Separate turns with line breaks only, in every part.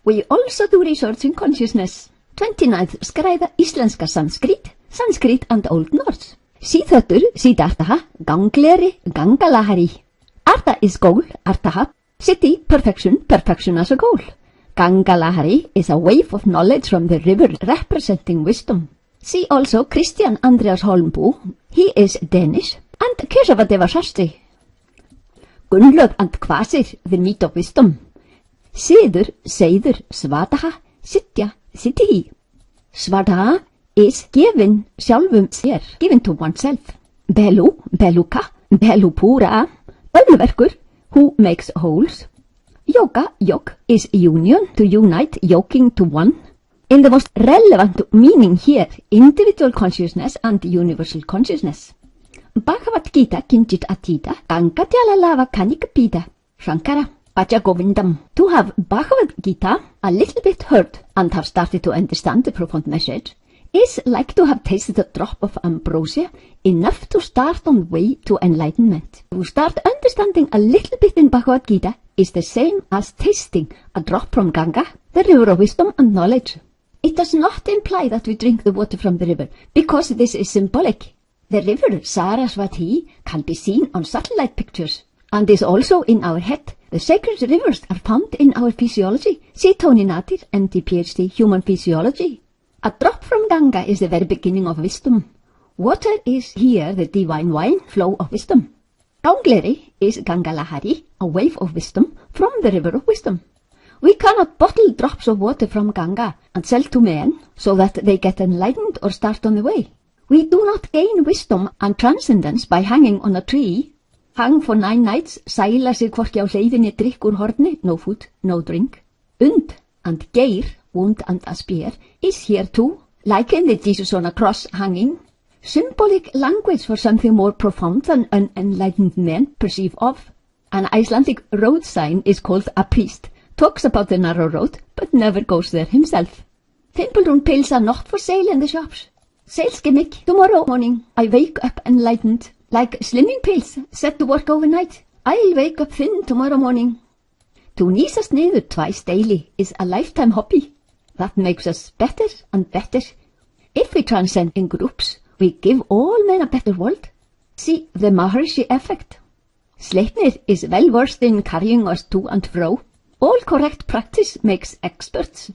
We also do research in consciousness. 29th skræða íslenska Sanskrit, Sanskrit and Old Norse. Síðhöttur, síðartaha, gangleri, gangalahari. Arta is goal, artaha. City, perfection, perfection as a goal. Gangalahari is a wave of knowledge from the river representing wisdom. See also Christian Andreas Holmboe, he is Danish, and Kesavadeva Shastri. Gunnlög and Kvasir, the meat of wisdom. Siður, seiður, svadaha, sitja, sitihi. Svadaha is given sjálfum sér, given to oneself. Belu, beluka, belupura, ölverkur, who makes wholes. Yoga, yog, is union, to unite, yoking to one. In the most relevant meaning here, individual consciousness and universal consciousness. Bhagavad Gita kinchit atita, gangatyalalava kanikapita, Shankara, Bhaja Govindam. To have Bhagavad Gita a little bit heard and have started to understand the profound message is like to have tasted a drop of ambrosia, enough to start on the way to enlightenment. To start understanding a little bit in Bhagavad Gita is the same as tasting a drop from Ganga, the river of wisdom and knowledge. It does not imply that we drink the water from the river, because this is symbolic. The river Saraswati can be seen on satellite pictures, and is also in our head. The sacred rivers are found in our physiology. See Tony Nadir, MD PhD, Human Physiology. A drop from Ganga is the very beginning of wisdom. Water is here the divine wine flow of wisdom. Gangleri is Gangalahari, a wave of wisdom from the river of wisdom. We cannot bottle drops of water from Ganga and sell to men so that they get enlightened or start on the way. We do not gain wisdom and transcendence by hanging on a tree. Hang for 9 nights, sæla sig hvorki á hleyðinni, drykk úr horni, no food, no drink. Und and geir, wound and a spear, is here too, like in the Jesus on a cross hanging. Symbolic language for something more profound than an enlightened man perceive of. An Icelandic road sign is called a priest, talks about the narrow road, but never goes there himself. Thimbleroon pills are not for sale in the shops. Sales gimmick. Tomorrow morning I wake up enlightened, like slimming pills, set to work overnight. I'll wake up thin tomorrow morning. To nýsast niður twice daily is a lifetime hobby. That makes us better and better. If we transcend in groups, we give all men a better world. See the Maharishi effect. Sleipnir is well versed in carrying us to and fro. All correct practice makes experts.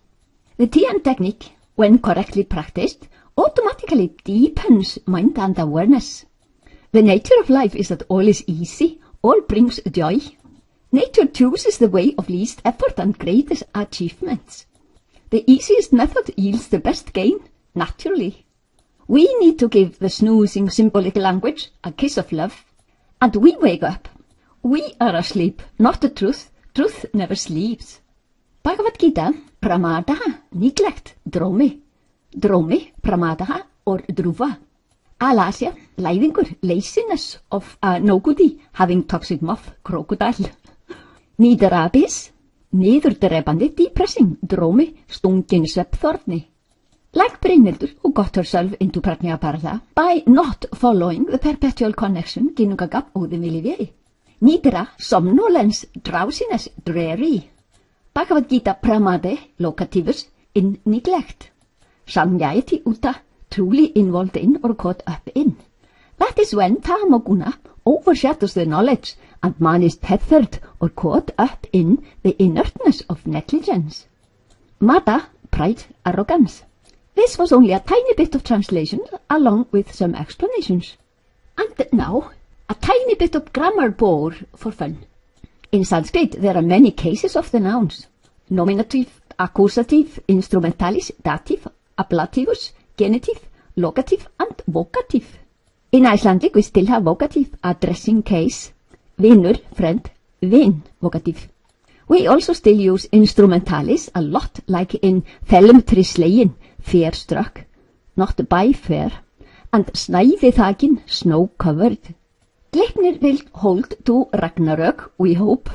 The TN technique, when correctly practiced, automatically deepens mind and awareness. The nature of life is that all is easy, all brings joy. Nature chooses the way of least effort and greatest achievements. The easiest method yields the best gain, naturally. We need to give the snoozing symbolic language a kiss of love. And we wake up. We are asleep, not the truth. Truth never sleeps. Bhagavad Gita, pramadaha, neglect, dromi. Dromi, pramadaha, or dhruva. Alasya, læðingur, laziness of a no-goodie, having toxic moth, crocodile. Niðurabis, niðurdrepandi, depressing, dromi, stungin svefnþorni. Like Brynhildur, who got herself into Prajnapartha by not following the perpetual connection, Ginugagap Odimilivei. Nidra, somnolence, drowsiness, dreary. Bhagavad Gita pramade, locativus, in neglect. Samyayati uta, truly involved in or caught up in. That is when tamoguna overshadows the knowledge and man is tethered or caught up in the inertness of negligence. Mada, pride, arrogance. This was only a tiny bit of translation along with some explanations. And now, a tiny bit of grammar bore for fun. In Sanskrit there are many cases of the nouns. Nominative, accusative, instrumentalis, dative, ablativus, genitive, locative and vocative. In Icelandic we still have vocative, addressing case. Vinur, friend, vin, vocative. We also still use instrumentalis a lot, like in fellum trislegin, fear struck, not by fear, and snævi þakin, snow covered. Gleipnir will hold to Ragnarök, we hope.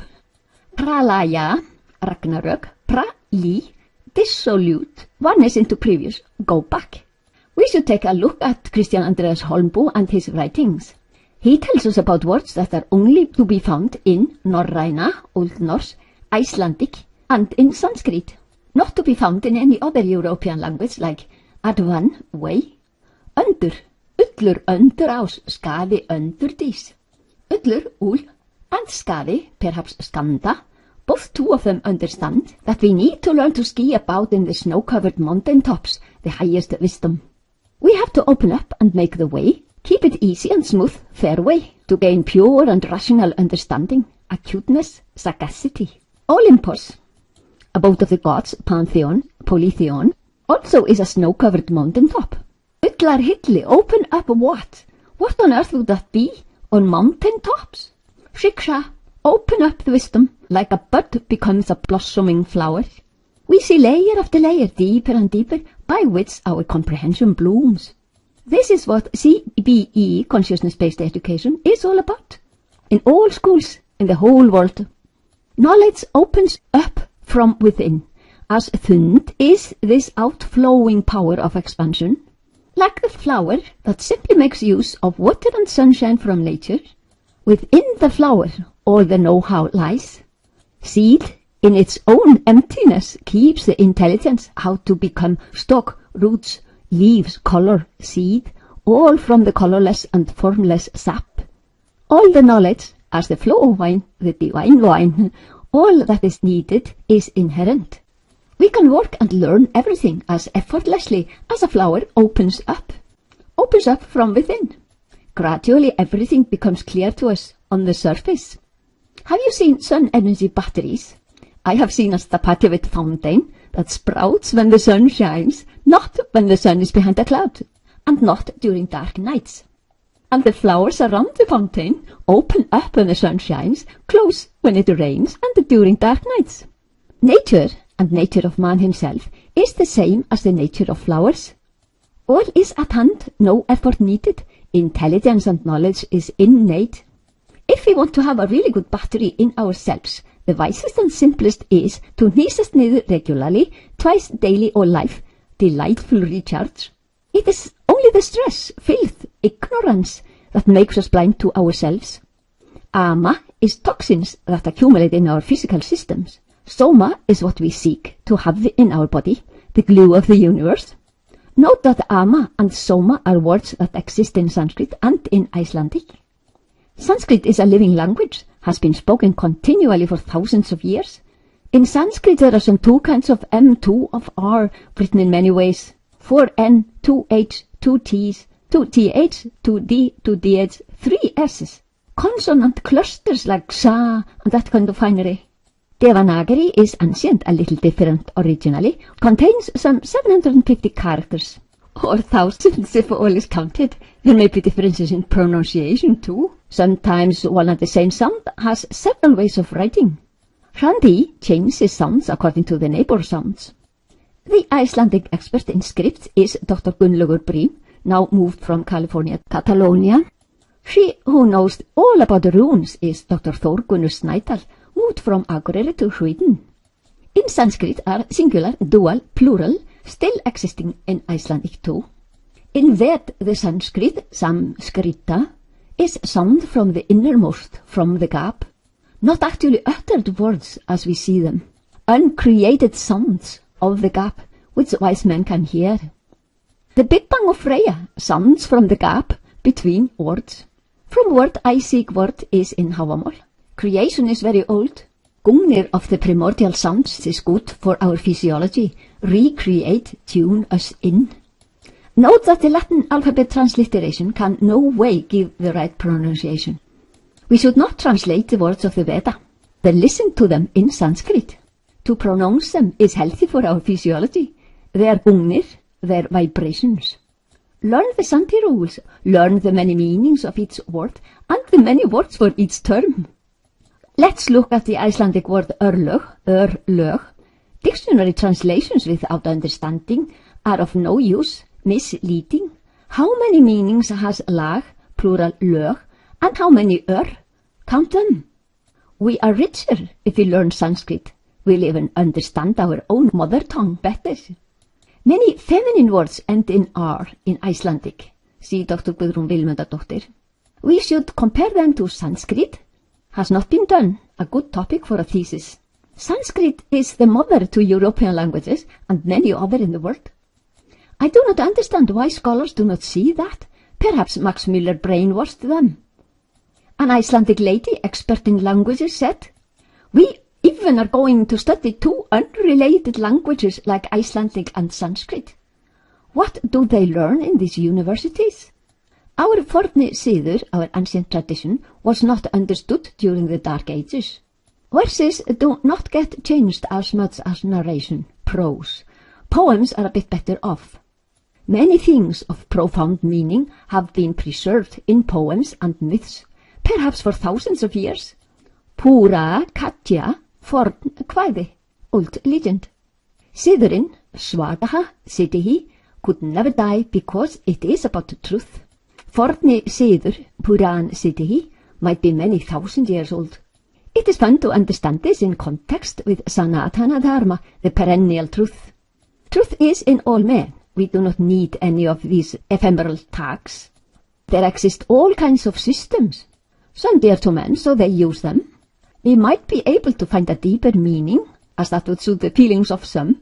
Pralaya, Ragnarök, pra-li, dissolute, vanishes into previous, go back. We should take a look at Christian Andreas Holmboe and his writings. He tells us about words that are only to be found in Norræna, Old Norse, Icelandic, and in Sanskrit. not to be found in any other European language like at one way. Under, ullur under ás, skaði under dís. Ullur, ul, and skaði, perhaps skanda. Both two of them understand that we need to learn to ski about in the snow-covered mountain tops, the highest wisdom. We have to open up and make the way, keep it easy and smooth, fair way, to gain pure and rational understanding, acuteness, sagacity. Olympus, abode of the gods, pantheon, polytheon, also is a snow-covered mountain top. Ullar hilli, open up what? What on earth would that be on mountain tops? Shiksha, open up the wisdom, like a bud becomes a blossoming flower. We see layer after layer, deeper and deeper, by which our comprehension blooms. This is what CBE, consciousness-based education, is all about. In all schools, in the whole world. Knowledge opens up from within, as thund is this outflowing power of expansion. Like the flower that simply makes use of water and sunshine from nature, within the flower all the know-how lies. Seed, in its own emptiness, keeps the intelligence how to become stalk, roots, leaves, color, seed, all from the colorless and formless sap. All the knowledge, as the flow of wine, the divine wine, all that is needed is inherent. We can work and learn everything as effortlessly as a flower opens up from within. Gradually everything becomes clear to us on the surface. Have you seen sun energy batteries? I have seen a Stapativit fountain that sprouts when the sun shines, not when the sun is behind a cloud, and not during dark nights. And the flowers around the fountain open up when the sun shines, close when it rains, and during dark nights. Nature, and nature of man himself, is the same as the nature of flowers. All is at hand, no effort needed. Intelligence and knowledge is innate. If we want to have a really good battery in ourselves, the wisest and simplest is to nýsa niður regularly, twice daily or life, delightful recharge. It is only the stress, filth, ignorance that makes us blind to ourselves. Ama is toxins that accumulate in our physical systems. Soma is what we seek to have in our body, the glue of the universe. Note that ama and soma are words that exist in Sanskrit and in Icelandic. Sanskrit is a living language, has been spoken continually for thousands of years. In Sanskrit there are some two kinds of M, two of R, written in many ways. 4 N, 2 H, 2 T's, 2 TH, 2 D, 2 DH, 3 S's. Consonant clusters like sa and that kind of finery. Devanagari is ancient, a little different originally, contains some 750 characters. Or thousands if all is counted. There may be differences in pronunciation too. Sometimes one and the same sound has several ways of writing. Randi changes sounds according to the neighbor sounds. The Icelandic expert in script is Dr. Gunnlaugur Brím, now moved from California to Catalonia. She who knows all about the runes is Dr. Þórgunnur Snædal, moved from Akureyri to Sweden. In Sanskrit are singular, dual, plural, still existing in Icelandic too. In Ved, the Sanskrit, samskrita, is sound from the innermost, from the gap, not actually uttered words as we see them, uncreated sounds of the gap, which wise men can hear. The Big Bang of Freyja sounds from the gap between words. From word I seek word is in Havamál. Creation is very old. Gungnir of the primordial sounds is good for our physiology. Recreate, tune us in. Note that the Latin alphabet transliteration can no way give the right pronunciation. We should not translate the words of the Veda, but listen to them in Sanskrit. To pronounce them is healthy for our physiology. They are gungnir, their vibrations. Learn the Santi rules, learn the many meanings of each word and the many words for each term. Let's look at the Icelandic word örlög. Dictionary translations without understanding are of no use, misleading. How many meanings has lag, plural lög, and how many Count them. We are richer if we learn Sanskrit. We'll even understand our own mother tongue better. Many feminine words end in R in Icelandic. See Dr. Guðrún Vilmundardóttir. We should compare them to Sanskrit. Has not been done. A good topic for a thesis. Sanskrit is the mother to European languages and many other in the world. I do not understand why scholars do not see that. Perhaps Max Müller brainwashed them. An Icelandic lady expert in languages said, "We even are going to study two unrelated languages like Icelandic and Sanskrit. What do they learn in these universities?" Our forni siður, our ancient tradition, was not understood during the Dark Ages. Verses do not get changed as much as narration, prose. Poems are a bit better off. Many things of profound meaning have been preserved in poems and myths, perhaps for thousands of years. Pura katja, forn kvæði, old legend. Siðurinn, svadaha, sitihi, could never die because it is about truth. Forni siður, puran sitihi, might be many thousand years old. It is fun to understand this in context with Sanatana Dharma, the perennial truth. Truth is in all men. We do not need any of these ephemeral tags. There exist all kinds of systems. Some dear to men, so they use them. We might be able to find a deeper meaning, as that would suit the feelings of some.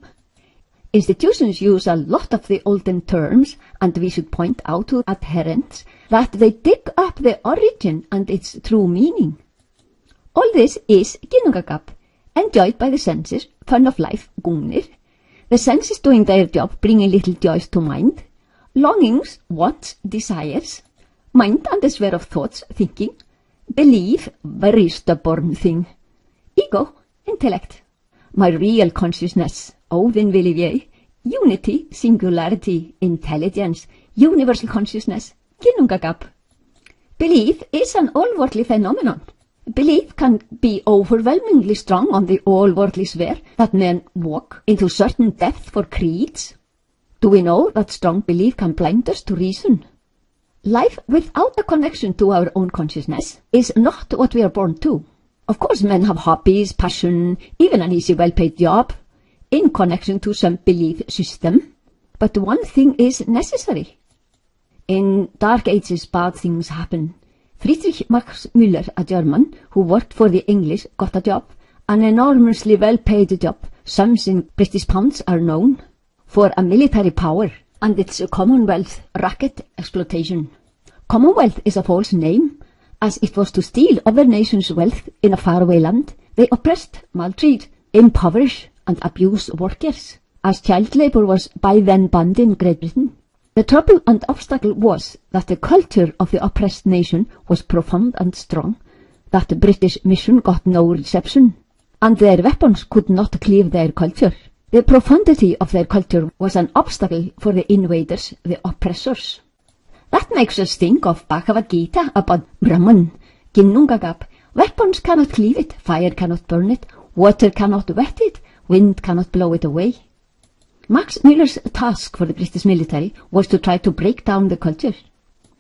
Institutions use a lot of the olden terms, and we should point out to adherents that they dig up the origin and its true meaning. All this is ginnungagap, enjoyed by the senses, fun of life, gungnir. The senses doing their job, bringing little joys to mind. Longings, wants, desires. Mind and the sphere of thoughts, thinking. Belief, very stubborn thing. Ego, intellect. My real consciousness, óðinn vilji ég. Unity, singularity, intelligence, universal consciousness, ginnungagap. Belief is an all-worldly phenomenon. Belief can be overwhelmingly strong on the all-worldly sphere that men walk into certain depth for creeds. Do we know that strong belief can blind us to reason? Life without a connection to our own consciousness is not what we are born to. Of course, men have hobbies, passion, even an easy, well-paid job, in connection to some belief system. But one thing is necessary. In Dark Ages, bad things happen. Friedrich Max Müller, a German who worked for the English, got a job, an enormously well-paid job. Sums in British pounds are known for a military power and its Commonwealth racket exploitation. Commonwealth is a false name, as it was to steal other nations' wealth in a faraway land. They oppressed, maltreat, impoverish and abuse workers, as child labour was by then banned in Great Britain. The trouble and obstacle was that the culture of the oppressed nation was profound and strong, that the British mission got no reception, and their weapons could not cleave their culture. The profundity of their culture was an obstacle for the invaders, the oppressors. That makes us think of Bhagavad Gita about Brahman, Ginnungagap. Weapons cannot cleave it, fire cannot burn it, water cannot wet it, wind cannot blow it away. Max Müller's task for the British military was to try to break down the culture.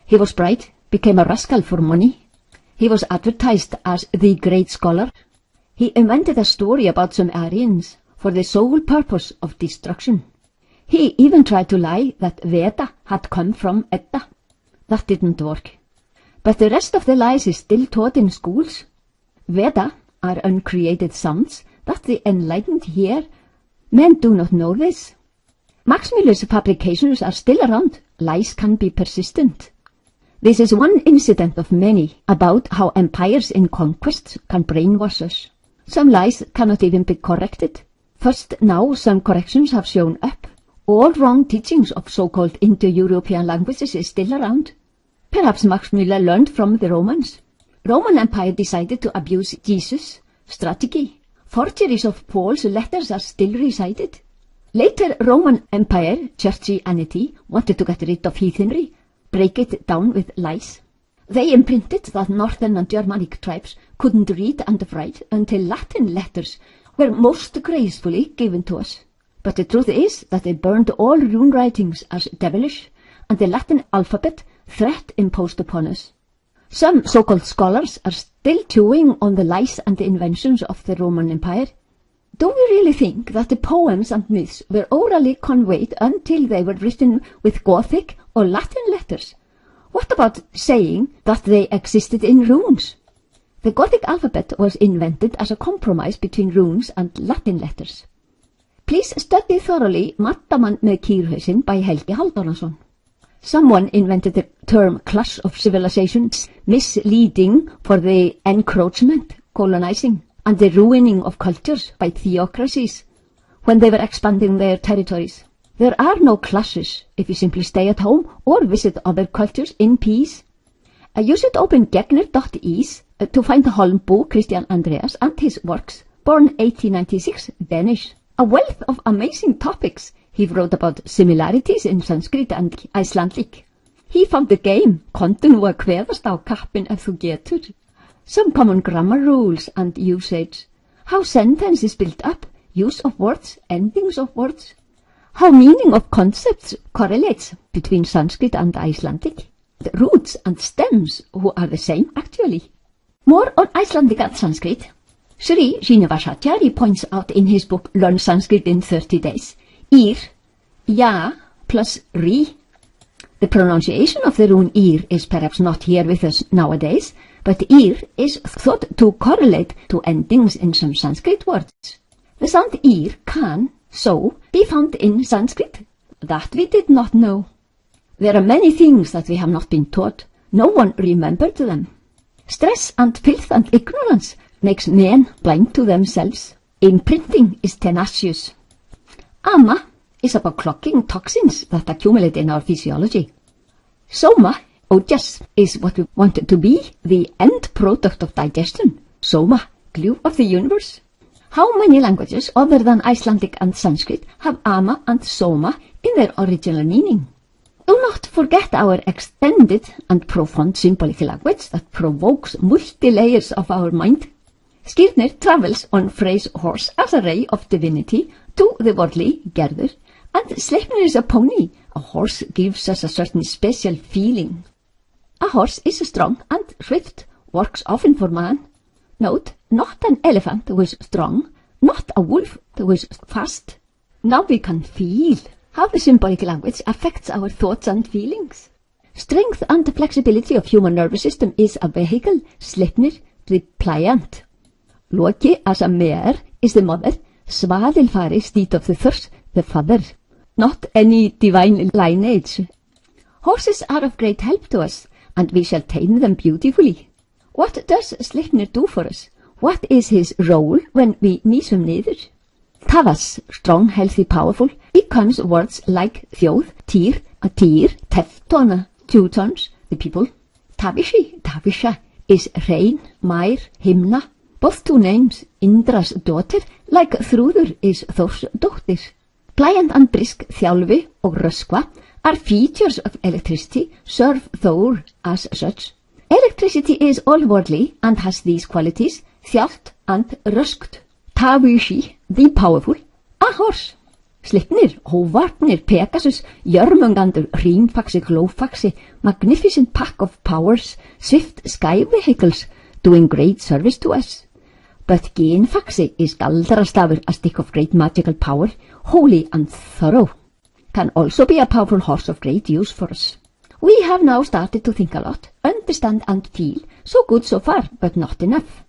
He was bright, became a rascal for money. He was advertised as the great scholar. He invented a story about some Aryans for the sole purpose of destruction. He even tried to lie that Veda had come from Edda. That didn't work. But the rest of the lies is still taught in schools. Veda are uncreated sounds that the enlightened hear. Men do not know this. Max Müller's fabrications are still around. Lies can be persistent. This is one incident of many about how empires in conquest can brainwash us. Some lies cannot even be corrected. First now some corrections have shown up. All wrong teachings of so-called Indo-European languages is still around. Perhaps Max Müller learned from the Romans. Roman Empire decided to abuse Jesus. Strategy. Forgeries of Paul's letters are still recited. Later Roman Empire, churchianity, wanted to get rid of heathenry, break it down with lies. They imprinted that northern and Germanic tribes couldn't read and write until Latin letters were most gracefully given to us. But the truth is that they burned all rune writings as devilish, and the Latin alphabet threat imposed upon us. Some so-called scholars are still chewing on the lies and the inventions of the Roman Empire. Do we really think that the poems and myths were orally conveyed until they were written with Gothic or Latin letters? What about saying that they existed in runes? The Gothic alphabet was invented as a compromise between runes and Latin letters. Please study thoroughly Mattamann með kýrhausinn by Helgi Halldórsson. Someone invented the term clash of civilizations, misleading for the encroachment, colonizing, and the ruining of cultures by theocracies when they were expanding their territories. There are no clashes if you simply stay at home or visit other cultures in peace. You should open Gegner.is to find Holmboe Christian Andreas and his works, born 1896, Danish. A wealth of amazing topics. He wrote about similarities in Sanskrit and Icelandic. He found the game, kontu nú að kveðast á kappinn ef þú getur. Some common grammar rules and usage. How sentence is built up, use of words, endings of words. How meaning of concepts correlates between Sanskrit and Icelandic. The roots and stems, who are the same actually. More on Icelandic and Sanskrit. Sri Srinivasacharya points out in his book Learn Sanskrit in 30 Days. Ir, ya plus ri. The pronunciation of the rune ir is perhaps not here with us nowadays, but ir is thought to correlate to endings in some Sanskrit words. The sound ir can, so, be found in Sanskrit. That we did not know. There are many things that we have not been taught. No one remembered them. Stress and filth and ignorance makes men blind to themselves. Imprinting is tenacious. Ama is about clocking toxins that accumulate in our physiology. Soma, ojas, is what we want it to be, the end product of digestion. Soma, glue of the universe. How many languages other than Icelandic and Sanskrit have ama and soma in their original meaning? Do not forget our extended and profound symbolic language that provokes multi-layers of our mind. Skirnir travels on Frey's horse as a ray of divinity to the worldly Gerður, and Sleipnir is a pony. A horse gives us a certain special feeling. A horse is strong and swift, works often for man. Note, not an elephant who is strong, not a wolf who is fast. Now we can feel how the symbolic language affects our thoughts and feelings. Strength and flexibility of human nervous system is a vehicle, Sleipnir, the pliant. Loki as a mare is the mother, Svaðilfari, steed of the thirst, the father. Not any divine lineage. Horses are of great help to us, and we shall tame them beautifully. What does Sleipnir do for us? What is his role when we nýsum niður? Tavas, strong, healthy, powerful, becomes words like þjóð, týr, a týr, teftona, Teutons, the people. Tavishi, Tavisha, is rein, mær, himna. Both two names, Indra's daughter, like Þrúður is Þórs dóttir. Pliant and brisk, Þjálfi og Röskva, are features of electricity, serve Þór as such. Electricity is all-worldly and has these qualities, þjált and röskt. Tavishi, the powerful, a horse. Sleipnir, Hóvarpnir, Pegasus, Jörmungandur, Hrímfaxi, Glófaxi, magnificent pack of powers, swift sky vehicles, doing great service to us. But Genfaxi is Galdrastafur, a stick of great magical power, holy and thorough. Can also be a powerful horse of great use for us. We have now started to think a lot, understand and feel, so good so far, but not enough.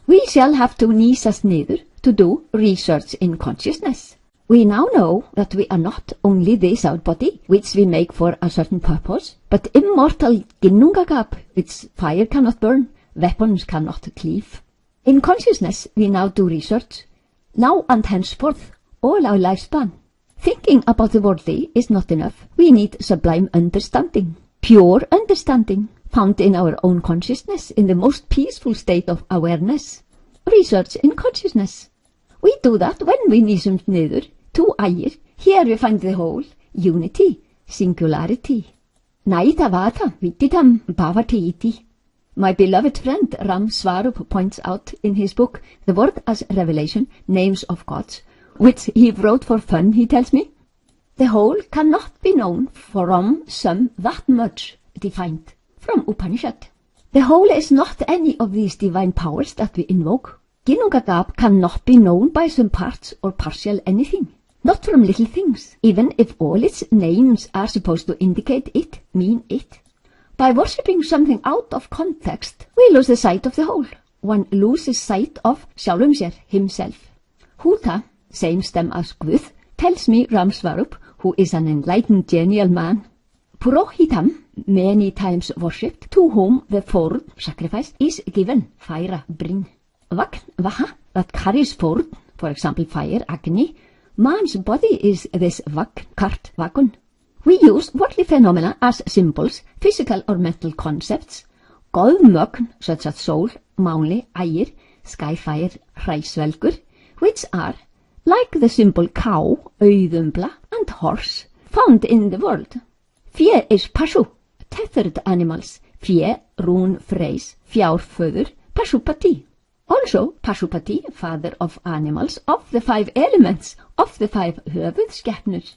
We shall have to nýsast niður to do research in consciousness. We now know that we are not only this our body, which we make for a certain purpose, but immortal ginnungagap, which fire cannot burn, weapons cannot cleave. In consciousness we now do research, now and henceforth, all our lifespan. Thinking about the worldly is not enough. We need sublime understanding, pure understanding, found in our own consciousness, in the most peaceful state of awareness. Research in consciousness. We do that when we nýsum niður, to ægir. Here we find the whole, unity, singularity. Naita vata, viditam bhavati iti. My beloved friend Ram Svarup points out in his book, The Word as Revelation, Names of Gods, which he wrote for fun, he tells me. The whole cannot be known from some that much defined, from Upanishad. The whole is not any of these divine powers that we invoke. Ginnungagap cannot be known by some parts or partial anything, not from little things, even if all its names are supposed to indicate it, mean it. By worshipping something out of context, we lose the sight of the whole. one loses sight of sjálfum sér, himself. Huta, same stem as Guð, tells me Ramsvarup, who is an enlightened genial man. Purohitam, many times worshipped, to whom the fourth sacrifice is given, fire, bring. Vagn, vaha, that carries forth, for example fire, agni. Man's body is this vagn, cart, vagun. We use worldly phenomena as symbols, physical or mental concepts. Goðmögn, such as soul, máli, ægir, skyfire, hræsvelgur, which are, like the symbol cow, auðumbla, and horse, found in the world. Fé is pashu, tethered animals. Fé, rune phrase, fjárföður, pashupati. Also, Pashupati, father of animals, of the 5 elements, of the 5 höfuðskepnur.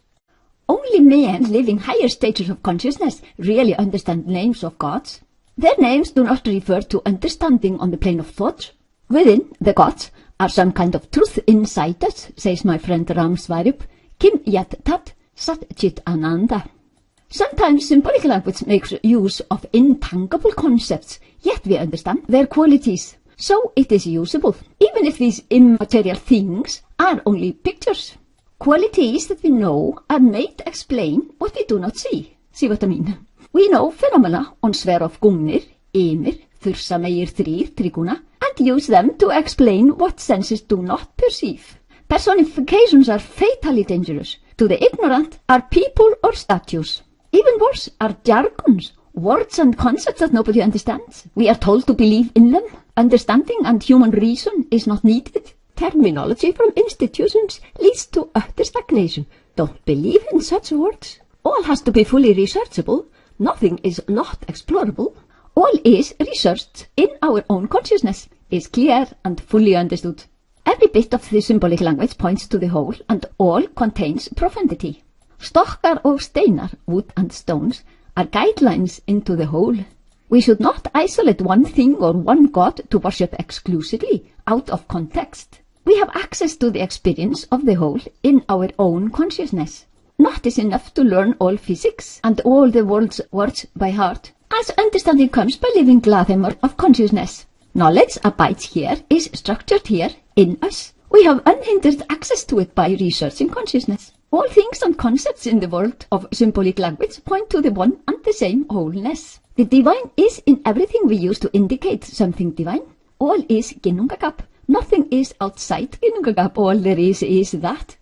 Only men living higher stages of consciousness really understand names of gods. Their names do not refer to understanding on the plane of thought. Within the gods are some kind of truth inside us, says my friend Ramsvarup, Kim Yat Tat Sat Chit Ananda. Sometimes symbolic language makes use of intangible concepts, yet we understand their qualities. So it is usable, even if these immaterial things are only pictures. Qualities that we know are made to explain what we do not see. See what I mean? We know phenomena on sphere of gungnir, emir, þursameir 3, triguna, and use them to explain what senses do not perceive. Personifications are fatally dangerous. To the ignorant are people or statues. Even worse are jargons, words and concepts that nobody understands. We are told to believe in them. Understanding and human reason is not needed. Terminology from institutions leads to utter stagnation. Don't believe in such words. All has to be fully researchable. Nothing is not explorable. All is researched in our own consciousness, is clear and fully understood. Every bit of the symbolic language points to the whole, and all contains profundity. Stokkar og steinar, wood and stones, are guidelines into the whole. We should not isolate one thing or one god to worship exclusively, out of context. We have access to the experience of the whole in our own consciousness. Not is enough to learn all physics and all the world's words by heart, as understanding comes by living glaðheimur of consciousness. Knowledge abides here, is structured here, in us. We have unhindered access to it by researching consciousness. All things and concepts in the world of symbolic language point to the one and the same wholeness. The divine is in everything we use to indicate something divine. All is ginnungagap. Nothing is outside ginnungagap. All there is that.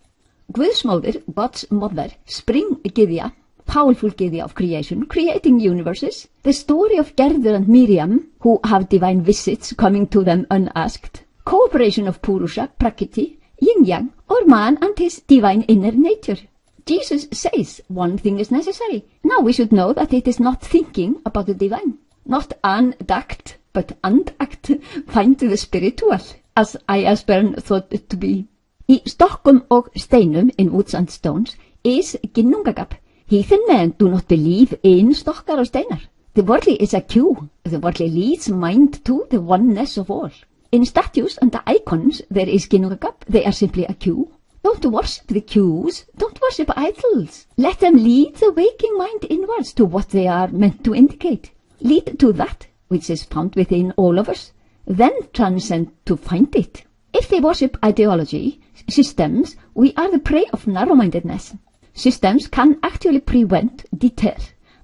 Guðsmóðir, God's mother, spring gyðja, powerful gyðja of creation, creating universes. The story of Gerður and Miriam, who have divine visits coming to them unasked. Cooperation of Purusha, Prakriti, yin-yang, or man and his divine inner nature. Jesus says one thing is necessary. Now we should know that it is not thinking about the divine. Not an-act, but and-act. Find the spiritual, as Iceland thought it to be. Í stokkum og steinum, in woods and stones, is ginnungagap. Heathen men do not believe in stokkar og steinar. The worldly is a cue. The worldly leads mind to the oneness of all. In statues and the icons there is ginnungagap. They are simply a cue. Don't worship the cues. Don't worship idols. Let them lead the waking mind inwards to what they are meant to indicate. Lead to that which is found within all of us. Then transcend to find it. If they worship ideology, systems, we are the prey of narrow-mindedness. Systems can actually prevent, deter.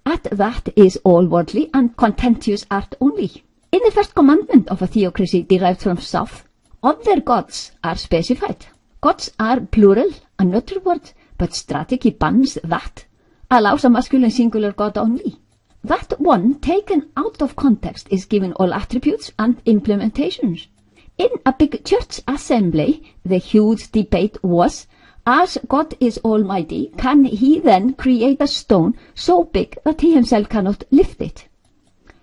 At that is all worldly and contentious art only. In the first commandment of a theocracy derived from south, other gods are specified. Gods are plural, another word, but strategy bans that, allows a masculine singular god only. That one taken out of context is given all attributes and implementations. In a big church assembly, the huge debate was, as God is almighty, can he then create a stone so big that he himself cannot lift it?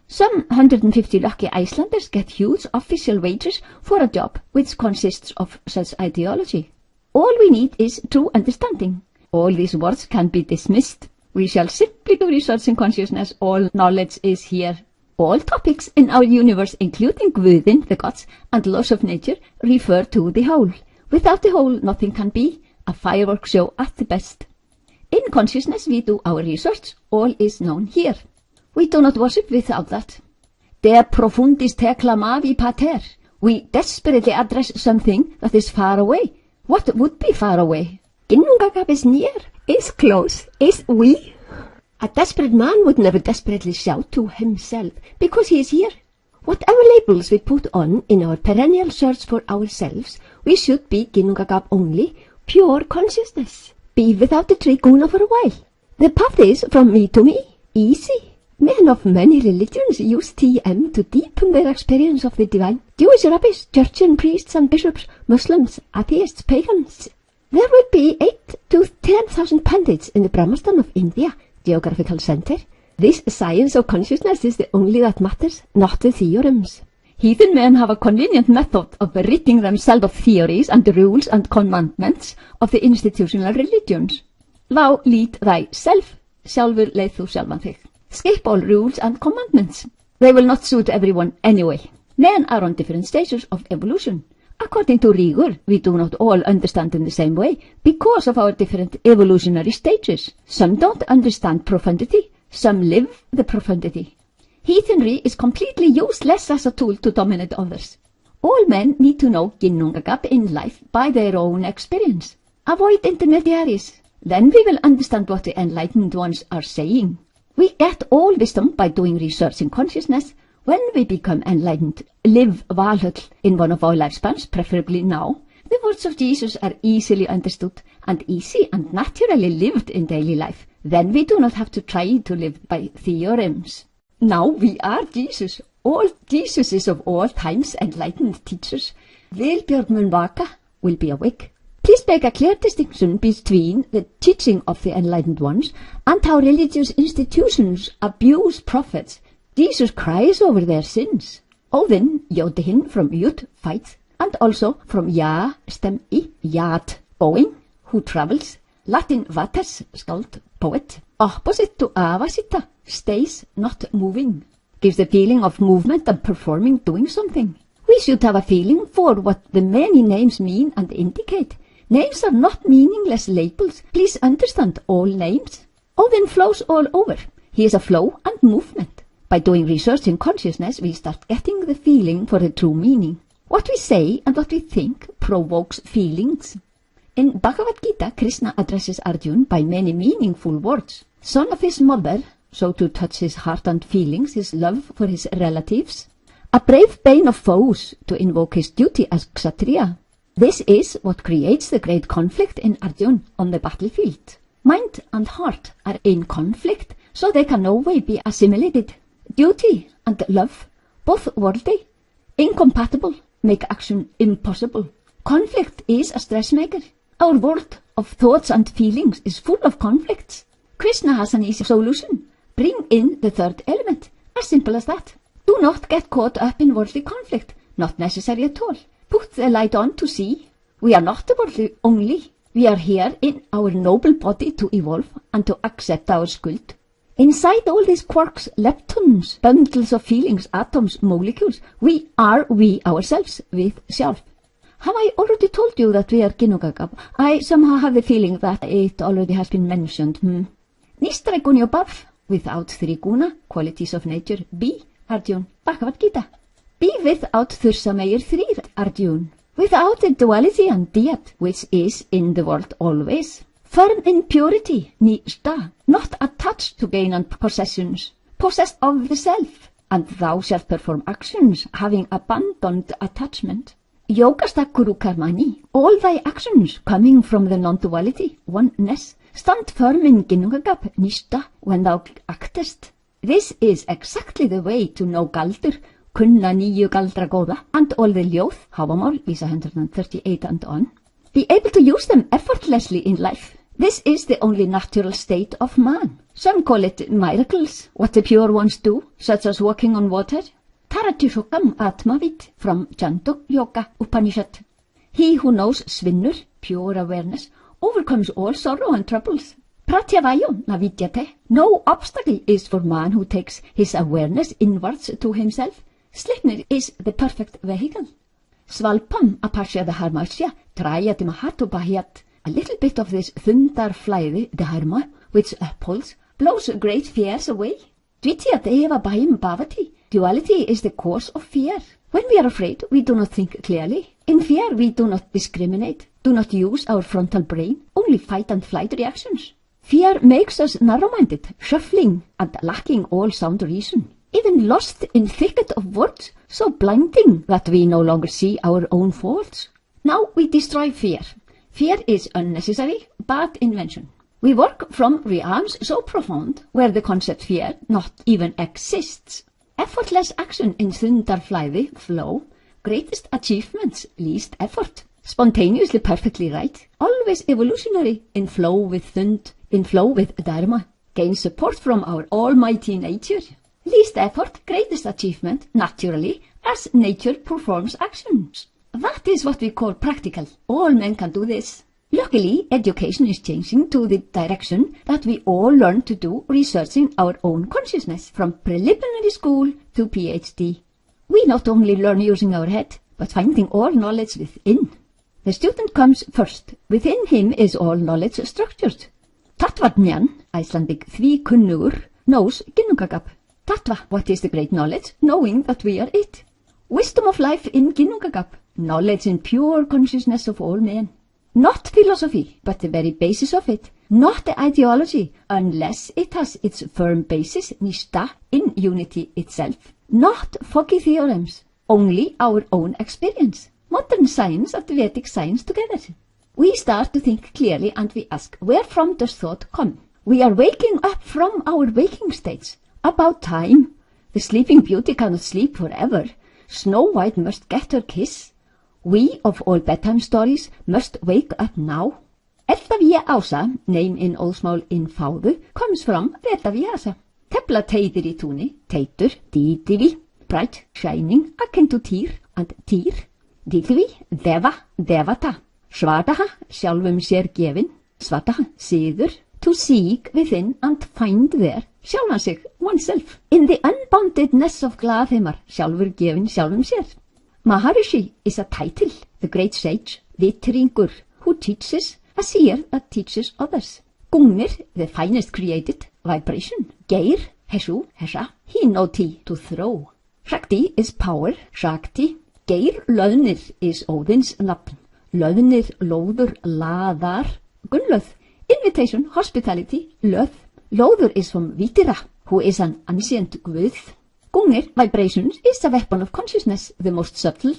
Some 150 lucky Icelanders get huge official wages for a job which consists of such ideology. All we need is true understanding. All these words can be dismissed. We shall simply do research in consciousness. All knowledge is here. All topics in our universe, including within the gods and laws of nature, refer to the whole. Without the whole, nothing can be. A fireworks show at the best. In consciousness, we do our research. All is known here. We do not worship without that. De profundis te clamavi pater. We desperately address something that is far away. What would be far away? Ginnungagap is near, is close, is we. A desperate man would never desperately shout to himself because he is here. Whatever labels we put on in our perennial search for ourselves, we should be Ginnungagap only, pure consciousness. Be without the triguna for a while. The path is from me to me, easy. Men of many religions use TM to deepen their experience of the divine. Jewish rabbis, church and priests and bishops, Muslims, atheists, pagans. There will be 8 to 10,000 pandits in the Brahmastan of India, geographical center. This science of consciousness is the only that matters, not the theorems. Heathen men have a convenient method of ridding themselves of theories and rules and commandments of the institutional religions. Thou lead thyself, sjálfur leið þú sjálfan þig. Skip all rules and commandments. They will not suit everyone anyway. Men are on different stages of evolution. According to Rígur, we do not all understand in the same way because of our different evolutionary stages. Some don't understand profundity, some live the profundity. Heathenry is completely useless as a tool to dominate others. All men need to know Ginnungagap in life by their own experience. Avoid intermediaries. Then we will understand what the enlightened ones are saying. We get all wisdom by doing research in consciousness. When we become enlightened, live Valhöll in one of our lifespans, preferably now. The words of Jesus are easily understood and easy and naturally lived in daily life. Then we do not have to try to live by theorems. Now we are Jesus, all Jesuses of all times enlightened teachers. Vilbjörn mun vaka will be awake. Please make a clear distinction between the teaching of the enlightened ones and how religious institutions abuse prophets. Jesus cries over their sins. Óðinn, Jódihin from Jud, fight, and also from Ja, stem I, Jad, going, who travels, Latin vates, skald, poet. Opposite to avasita, stays, not moving. Gives the feeling of movement and performing, doing something. We should have a feeling for what the many names mean and indicate. Names are not meaningless labels. Please understand all names. Óðinn flows all over. He is a flow and movement. By doing research in consciousness, we start getting the feeling for the true meaning. What we say and what we think provokes feelings. In Bhagavad Gita, Krishna addresses Arjuna by many meaningful words. Son of his mother, so to touch his heart and feelings, his love for his relatives. A brave bane of foes, to invoke his duty as Kshatriya. This is what creates the great conflict in Arjuna on the battlefield. Mind and heart are in conflict, so they can no way be assimilated. Duty and love, both worldly, incompatible, make action impossible. Conflict is a stress maker. Our world of thoughts and feelings is full of conflicts. Krishna has an easy solution. Bring in the third element. As simple as that. Do not get caught up in worldly conflict. Not necessary at all. Put the light on to see. We are not the worldly only. We are here in our noble body to evolve and to accept our skuld. Inside all these quarks, leptons, bundles of feelings, atoms, molecules, we are we ourselves with self. Have I already told you that we are Ginnungagap? I somehow have the feeling that it already has been mentioned. Nýsa guni above, without three guna, qualities of nature. Be, Arjuna, Bhagavad Gita. Be without þursa meir þrír, Arjuna. Without the duality and dyad, which is in the world always. Firm in purity, nýsa, not attached to gain and possessions, possessed of the self, and thou shalt perform actions, having abandoned attachment. Yogasta kuru karmani, all thy actions coming from the non-duality, oneness, stand firm in Ginnungagap, nýsa, when thou actest. This is exactly the way to know galdur, kunna nýju galdra góða, and all the ljóð, Hávamál, Lisa 138 and on. Be able to use them effortlessly in life. This is the only natural state of man. Some call it miracles, what the pure ones do, such as walking on water. Taratishokam Atmavit from Chandogya Yoga Upanishad. He who knows svinnur, pure awareness, overcomes all sorrow and troubles. Pratyavayo navidyate. No obstacle is for man who takes his awareness inwards to himself. Sleipnir is the perfect vehicle. Svalpam apasya the harmasya, trayat mahatubhahyat. A little bit of this thundarflæði, the dharma, which upholds, blows great fears away. Dvityat eva bhayam bhavati. Duality is the cause of fear. When we are afraid, we do not think clearly. In fear, we do not discriminate, do not use our frontal brain, only fight and flight reactions. Fear makes us narrow-minded, shuffling, and lacking all sound reason. Even lost in thicket of words, so blinding that we no longer see our own faults. Now we destroy fear. Fear is unnecessary, bad invention. We work from realms so profound, where the concept fear not even exists. Effortless action in thunderflæði, flow, greatest achievements, least effort. Spontaneously perfectly right, always evolutionary, in flow with dharma, gain support from our almighty nature. Least effort, greatest achievement, naturally, as nature performs actions. That is what we call practical. All men can do this. Luckily, education is changing to the direction that we all learn to do researching our own consciousness from preliminary school to PhD. We not only learn using our head, but finding all knowledge within. The student comes first. Within him is all knowledge structured. Tattvatnjan, Icelandic því kunnugur, knows ginnungagap. Tattva, what is the great knowledge? Knowing that we are it. Wisdom of life in ginnungagap, knowledge in pure consciousness of all men. Not philosophy, but the very basis of it. Not the ideology, unless it has its firm basis, nýsa, in unity itself. Not foggy theorems, only our own experience. Modern science and Vedic science together. We start to think clearly and we ask, where from does thought come? We are waking up from our waking states. About time. The sleeping beauty cannot sleep forever. Snow White must get her kiss. We, of all bedtime stories, must wake up now. Edda Ása, name in Óðsmál in fáðu, comes from Edda Ása. Tefla teitir í túni, teitur, dítivi, bright, shining, akin to týr, and týr, dítivi, deva, devata, svadaha, sjálfum sér gefin, svadaha, siður, to seek within and find there, sjálfan sig, oneself, in the unboundedness of glaðheimar, sjálfur gefin sjálfum sér. Maharishi is a title, the great sage, vitringur, who teaches, a seer that teaches others. Gungnir, the finest created, vibration. Geir, heshu, hesha, hinoti, to throw. Shakti is power, Shakti. Geir Löðnir is Odin's nafn. Löðnir, lóður, laðar. Gunnlöð, invitation, hospitality, löð. Lóður is from Vitira, who is an ancient guð. Gungnir, vibrations, is a weapon of consciousness, the most subtle.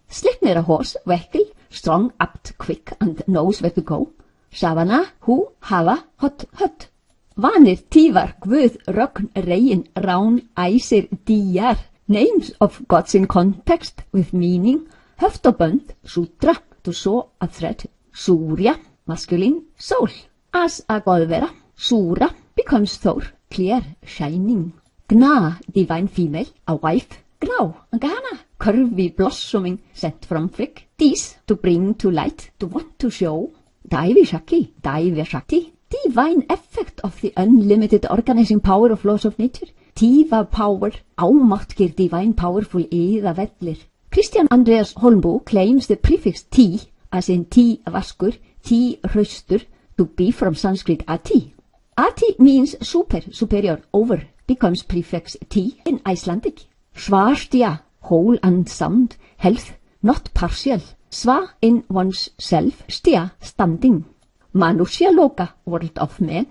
Sleipnir, a horse, vehicle, strong, apt, quick, and knows where to go. Savana, who, hafa, hot, hut. Vanir, tívar, guð, rögn, regin, rán, æsir, dýjar. Names of gods in context, with meaning. Höftobönd, sutra, to saw a thread. Surya, masculine, soul. As a godvera, sura, becomes Thor, clear, shining. Gna, divine female, a wife. Gná, Gana, curvy, blossoming, sent from Frigg. Dis, to bring to light, to want to show. Daivi Shakti, divine effect of the unlimited organizing power of laws of nature. Tiva power, ámáttgir divine powerful eða vellir. Christian Andreas Holmboe claims the prefix tí, as in tí vaskur, tí hraustur, to be from Sanskrit ati. Ati means super, superior, over, becomes prefix tí in Icelandic. Svartja, whole and sound, health, not partial. Sva in one's self, stia, standing. Manusya loka, world of men.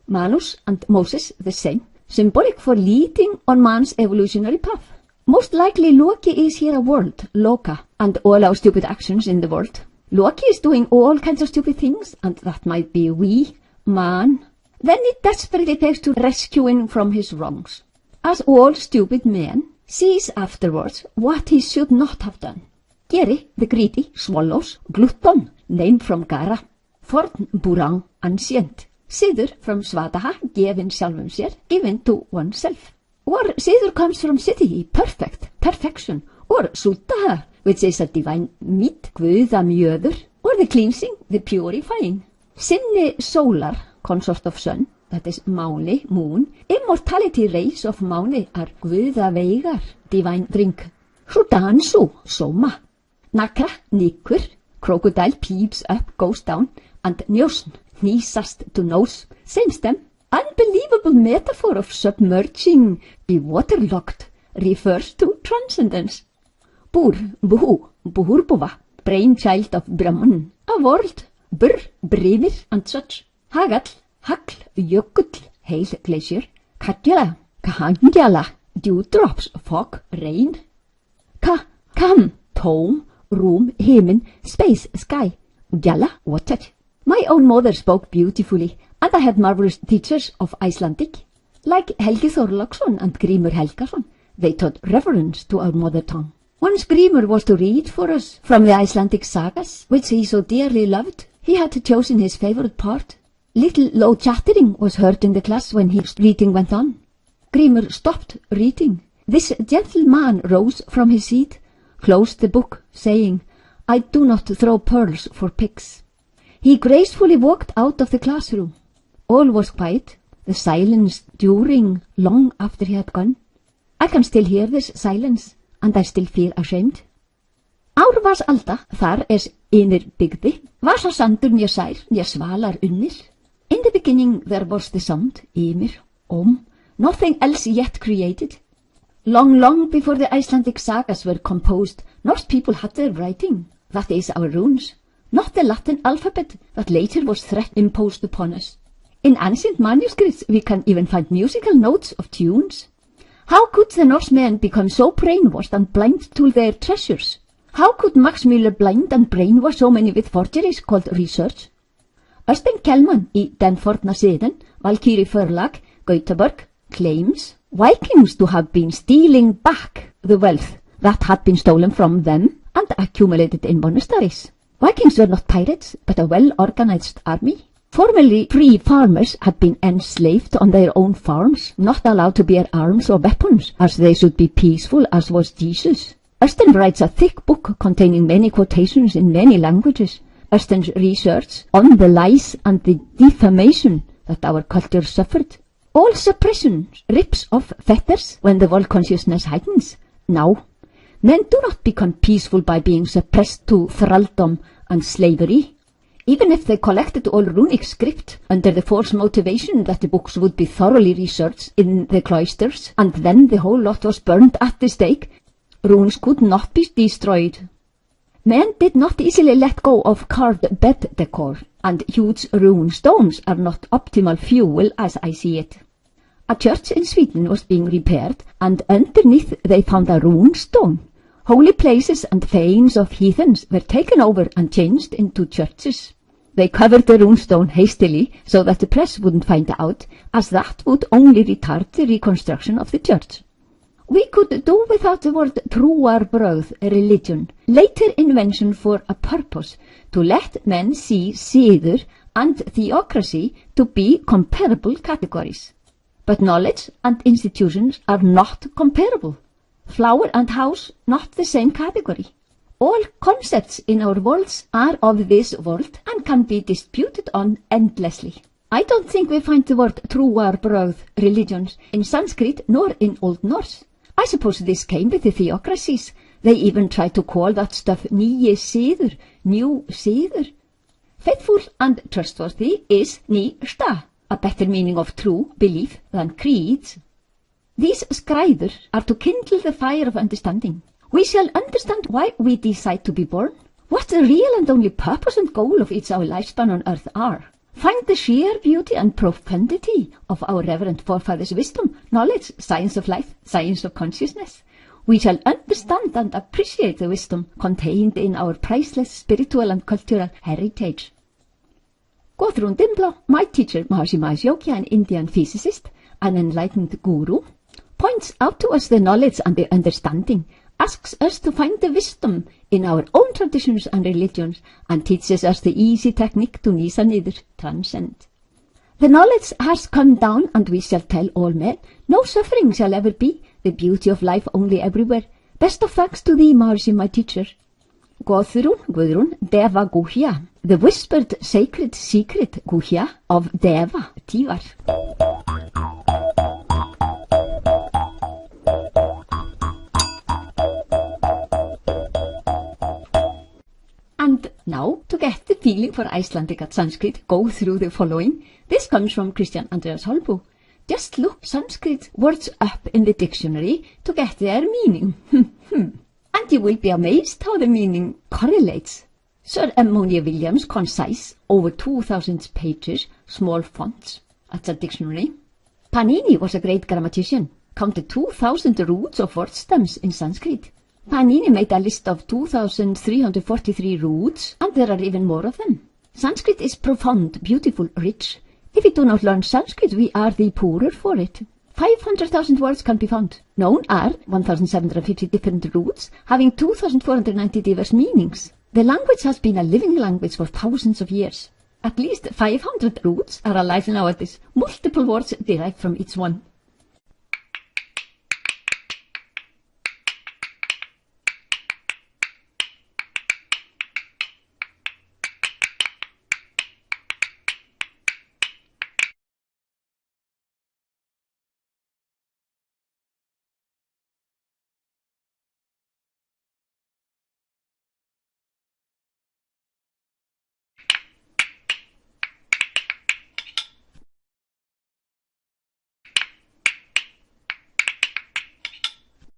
Manus and Moses the same, symbolic for leading on man's evolutionary path. Most likely Loki is here a world, Loka, and all our stupid actions in the world. Loki is doing all kinds of stupid things, and that might be we, man. Then he desperately takes to rescuing from his wrongs. As all stupid men, sees afterwards what he should not have done. Geri, the greedy, swallows, glutton, named from Gara. Forn, burang, ancient. Siður from svadaha, gefin sjálfum sér, given to oneself. Or siður comes from city, perfect, perfection. Or sultaha, which is a divine meat, guðamjöður. Or the cleansing, the purifying. Sinni solar, consort of sun, that is máni, moon. Immortality rays of máni are guðaveigar, divine drink. Sudansu, soma. Nakra, nikur, crocodile peeps up, goes down, and njósn, nýsast to nose, same stem. Unbelievable metaphor of submerging, be waterlogged, refers to transcendence. Bur, Buhu, Buhurbuva, brainchild of Brahman, a world, Bur, Brimir and such, Hagall, Hagl, Jökull, hail glacier, Katjala, Kahangjala, dewdrops, fog, rain, Kam, tome, room, himinn, space, sky, Gjala, water. My own mother spoke beautifully, and I had marvelous teachers of Icelandic, like Helgi Þorláksson and Grímur Helgason. They taught reverence to our mother tongue. Once Grímur was to read for us from the Icelandic sagas, which he so dearly loved. He had chosen his favorite part. Little low chattering was heard in the class when his reading went on. Grímur stopped reading. This gentleman rose from his seat, closed the book, saying, "I do not throw pearls for pigs." He gracefully walked out of the classroom. All was quiet, the silence during long after he had gone. I can still hear this silence, and I still feel ashamed. Ár alda, þar ynir byggði, var sandur né sær, né svalar unnir. In the beginning there was the sound, ymir, nothing else yet created. Long before the Icelandic sagas were composed, Norse people had their writing, that is our runes, not the Latin alphabet that later was imposed upon us. In ancient manuscripts we can even find musical notes of tunes. How could the Norsemen become so brainwashed and blind to their treasures? How could Max Müller blind and brainwash so many with forgeries called research? Øystein Kjellman í Den forna siðin, Valkyrie Förlag, Gautaborg, claims Vikings to have been stealing back the wealth that had been stolen from them and accumulated in monasteries. Vikings were not pirates, but a well-organized army. Formerly free farmers had been enslaved on their own farms, not allowed to bear arms or weapons, as they should be peaceful as was Jesus. Øystein writes a thick book containing many quotations in many languages. Øystein's research on the lies and the defamation that our culture suffered. All suppression rips off fetters when the world consciousness heightens. Now, men do not become peaceful by being suppressed to thraldom and slavery. Even if they collected all runic script under the false motivation that the books would be thoroughly researched in the cloisters, and then the whole lot was burned at the stake, runes could not be destroyed. Men did not easily let go of carved bed decor, and huge rune stones are not optimal fuel as I see it. A church in Sweden was being repaired, and underneath they found a rune stone. Holy places and fanes of heathens were taken over and changed into churches. They covered the rune stone hastily so that the press wouldn't find out, as that would only retard the reconstruction of the church. We could do without the word trúarbrögð, religion, later invention for a purpose, to let men see siður and theocracy to be comparable categories. But knowledge and institutions are not comparable. Flower and house, not the same category. All concepts in our worlds are of this world and can be disputed on endlessly. I don't think we find the word trúarbrögð, religions, in Sanskrit nor in Old Norse. I suppose this came with the theocracies. They even tried to call that stuff nýsa, new siður. Faithful and trustworthy is nýsa, a better meaning of true belief than creeds. These skræður are to kindle the fire of understanding. We shall understand why we decide to be born, what the real and only purpose and goal of each our lifespan on earth are. Find the sheer beauty and profundity of our reverend forefathers' wisdom, knowledge, science of life, science of consciousness. We shall understand and appreciate the wisdom contained in our priceless spiritual and cultural heritage. Gudrun Dimblo, my teacher Maharishi Mahesh Yogi, an Indian physicist, an enlightened guru, points out to us the knowledge and the understanding, asks us to find the wisdom in our own traditions and religions, and teaches us the easy technique to nýsa, niður, transcend. The knowledge has come down, and we shall tell all men, no suffering shall ever be, the beauty of life only everywhere. Best of thanks to thee, Maharishi, my teacher. Guðrún, Deva Guhya, the whispered sacred secret Guhya of Deva, Tívar. And now, to get the feeling for Icelandic at Sanskrit, go through the following. This comes from Christian Andreas Holbu. Just look Sanskrit words up in the dictionary to get their meaning. and you will be amazed how the meaning correlates. Sir Ammonia Williams, concise, over 2,000 pages, small fonts. That's a dictionary. Panini was a great grammatician, counted 2,000 roots of word stems in Sanskrit. Panini made a list of 2,343 roots, and there are even more of them. Sanskrit is profound, beautiful, rich. If we do not learn Sanskrit, we are the poorer for it. 500,000 words can be found. Known are 1,750 different roots, having 2,490 diverse meanings. The language has been a living language for thousands of years. At least 500 roots are alive nowadays, multiple words derived from each one.